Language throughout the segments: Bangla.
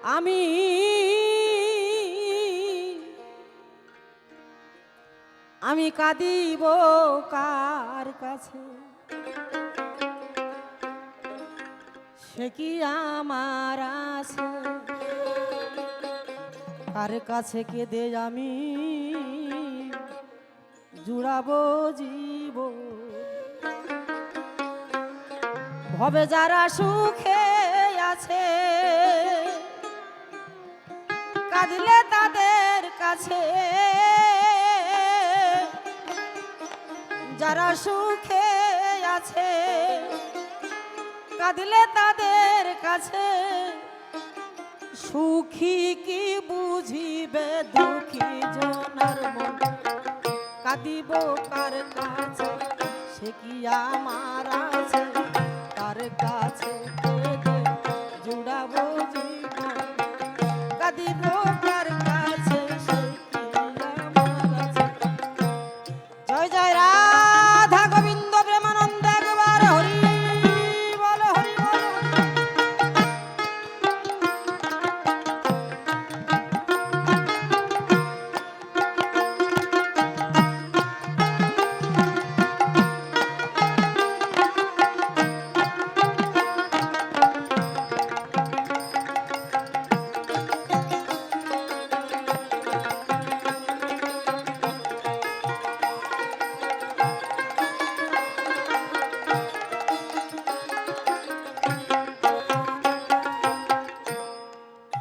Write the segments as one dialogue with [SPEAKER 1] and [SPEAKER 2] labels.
[SPEAKER 1] আমি আমি কাঁদিব কার কাছে, সে কি আমার আছে? কার কাছে কেঁদে আমি জুড়াবো জীবন? ভবে যারা সুখে আছে কাঁদলে তাদের কাছে, যারা সুখে আছে কাঁদলে তাদের কাছে, সুখী কি বুঝিবে দুঃখী জনার মন? কাঁদিব কার কাছে, সে কি আমার আছে? কার কাছে কেঁদে জুড়াবো জীবন? কাঁদিব কার কাছে, সে কি আমার আছে? জয় জয় রাধা গোবিন্দ প্রেমানন্দ একবার হরি বল হরি বল।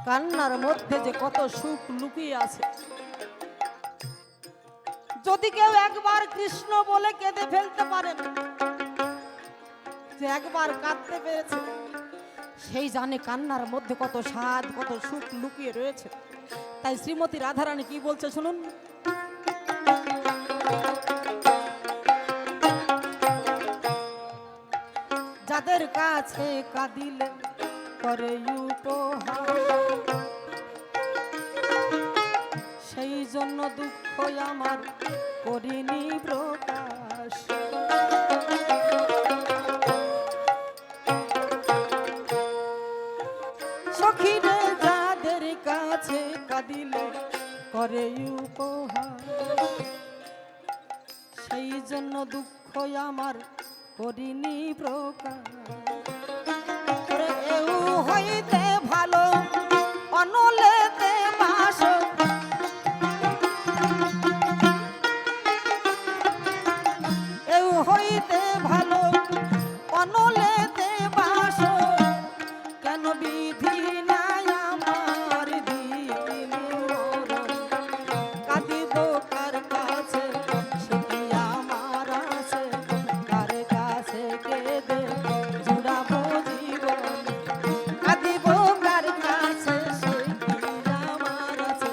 [SPEAKER 1] কান্নার মধ্যে যে কত সুখ লুকিয়ে আছে। যদি কেউ একবার কৃষ্ণ বলে কেঁদে ফেলতে পারেন, যে একবার কাঁদতে পেরেছে, সেই জানে কান্নার মধ্যে কত স্বাদ কত সুখ লুকিয়ে রয়েছে। তাই শ্রীমতী রাধারানী কি বলছে শুনুন। যাদের কাছে কাঁদিলে করে উপহার, সেই জন্য দুঃখ আমার করিনি প্রকাশ। সখীরে যাদের কাছে কাঁদিলে করে উপহার, সেই জন্য দুঃখ আমার করিনি প্রকাশ। এও হইতে ভালো অনলেতে বাস, এও হইতে ভালো অনলেতে বাস, কেন বিধি নাই আমার দিলি মরণ? কাঁদিব কার কাছে, সে কি আমার আছে? কার কাছে কেঁদে জুড়াবো জীবন? কাঁদিব কার কাছে, সে কি আমার আছে?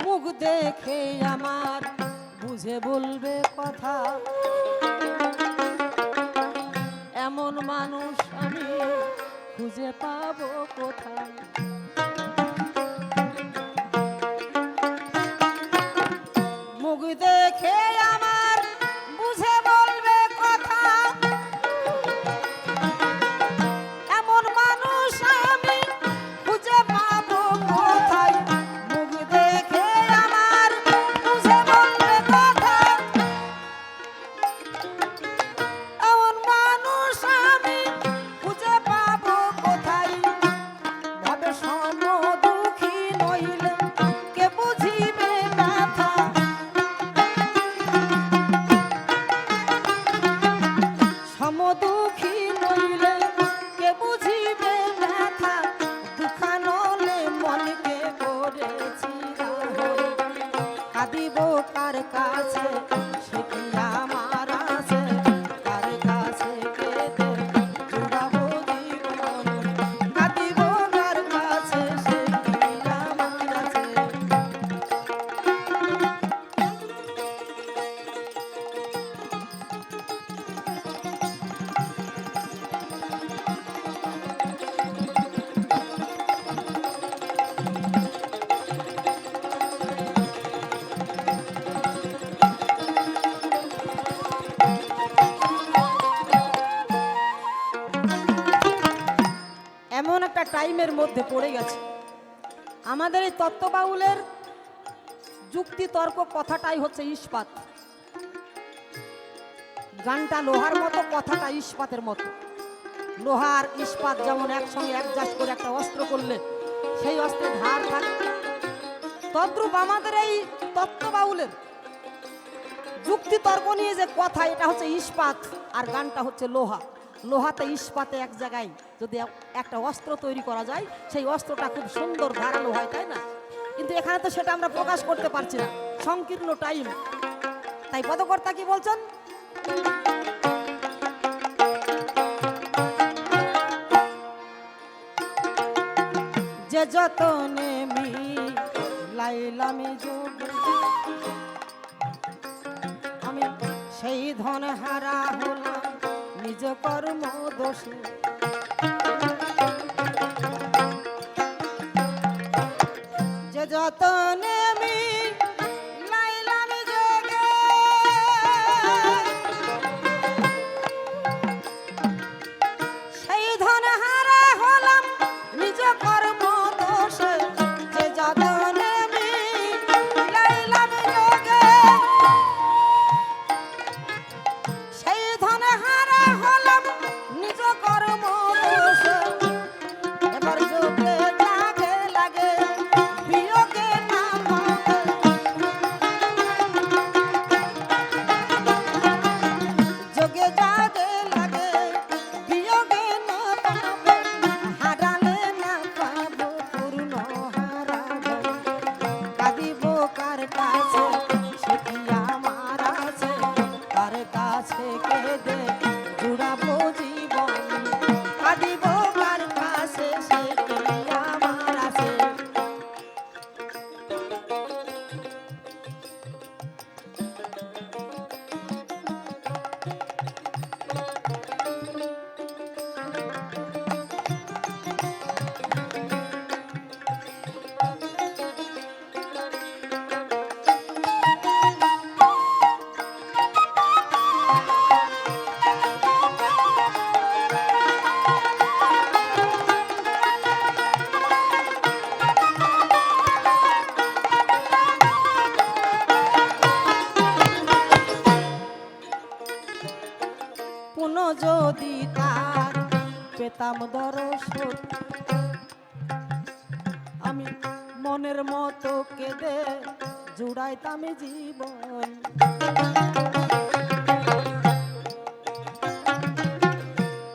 [SPEAKER 1] মুখ দেখে আমার বুঝে বলবে কথা, এমন মানুষ আমি খুঁজে পাবো কোথায়? মুখ দেখে আমার বুঝে বলবে কথা, এমন মানুষ আমি খুঁজে পাবো কোথায়? মুখ দেখে আমার বুঝে বলবে কথা, এমন মানুষ আমি খুঁজে পাবো কোথায়? ভাবে টাইমের মধ্যে পড়ে গেছে। আমাদের এই তত্ত্ববাউলের যুক্তি তর্ক কথাটাই হচ্ছে ইস্পাত। গানটা লোহার মতো, কথাটা ইস্পাতের মতো। লোহার ইস্পাত যেমন একসঙ্গে অ্যাডজাস্ট করে একটা অস্ত্র করলে সেই অস্ত্রে ধার থাকে, তদ্রূপ আমাদের এই তত্ত্ববাউলের যুক্তি তর্ক নিয়ে যে কথা, এটা হচ্ছে ইস্পাত আর গানটা হচ্ছে লোহা। লোহাতে ইস্পাতে এক জায়গায় যদি একটা অস্ত্র তৈরি করা যায়, সেই অস্ত্রটা খুব সুন্দর ধারালো হয়, তাই না? কিন্তু এখানে তো সেটা আমরা প্রকাশ করতে পারছি না, সংকীর্ণ টাইম। তাই পদকর্তা কি বলছেন? যে যতনে মিলাইলাম যোগে, আমি সেই ধন হারা হলাম নিজ কর্ম দোষে। যে যতনে মিলাইলাম যোগে, সেই ধন হারা হলাম নিজ কর্ম দোষে। যে যতনে মিলাইলাম যোগে, সেই ধন হারা হলাম নিজ কর্ম দোষে। এবার যোগে লাগে লাগে বিয়োগে না পাবে, যোগে জাগে লাগে বিয়োগে না পাবে, হারালে না পাবো পূর্ণ হারাবে। কাঁদিব কার কাছে সে কি আমার আছে, কার কাছে কেঁদে জুড়াবো জীবন। কাঁদিব কার কাছে সে কি আমার আছে। পুনঃ যদি তার পেতাম দর্শন, আমি মনের মতো কেঁদে জুড়াইতাম জীবন।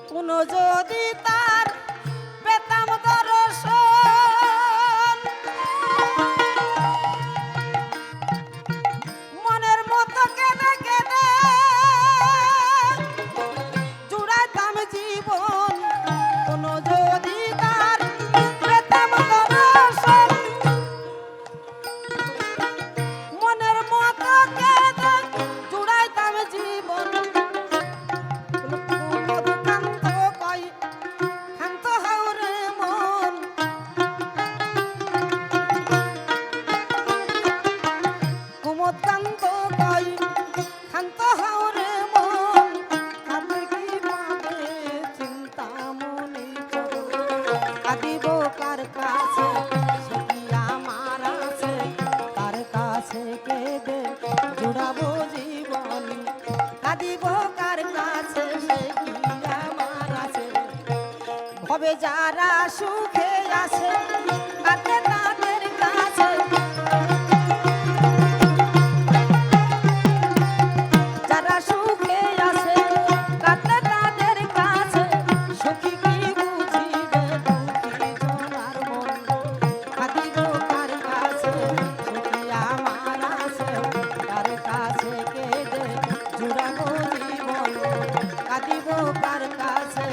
[SPEAKER 1] পুনঃ যদি তার পেতাম দর্শন, মনের মতো কেঁদে কেঁদে জুড়াইতাম জীবন। পুনঃ যদি তার পেতাম দর্শন, মনের মতো কেঁদে জুড়াইতাম জীবন। কান্ত কই শান্ত হাওরে মন, কুমদ কান্ত কই শান্ত হাওরে মন। কাঁদে কি পাবে চিন্তা মনে চোর, কাঁদিব কার কাছে সে কি আমার আছে, কার কাছে কেঁদে জুড়াবো জীবন। কাঁদিব কার কাছে সে কি আমার আছে। ভবে যারা সুখে আছে কাঁদে তাদের কাছে, যারা সুখে আছে কাঁদে তাদের কাছে। সুখী কি বুঝিবে দুঃখী জনার মন, কাঁদিব কার কাছে সে কি আমার আছে, কার কাছে কেঁদে জুড়াবো জীবন। কাঁদিব কার কাছে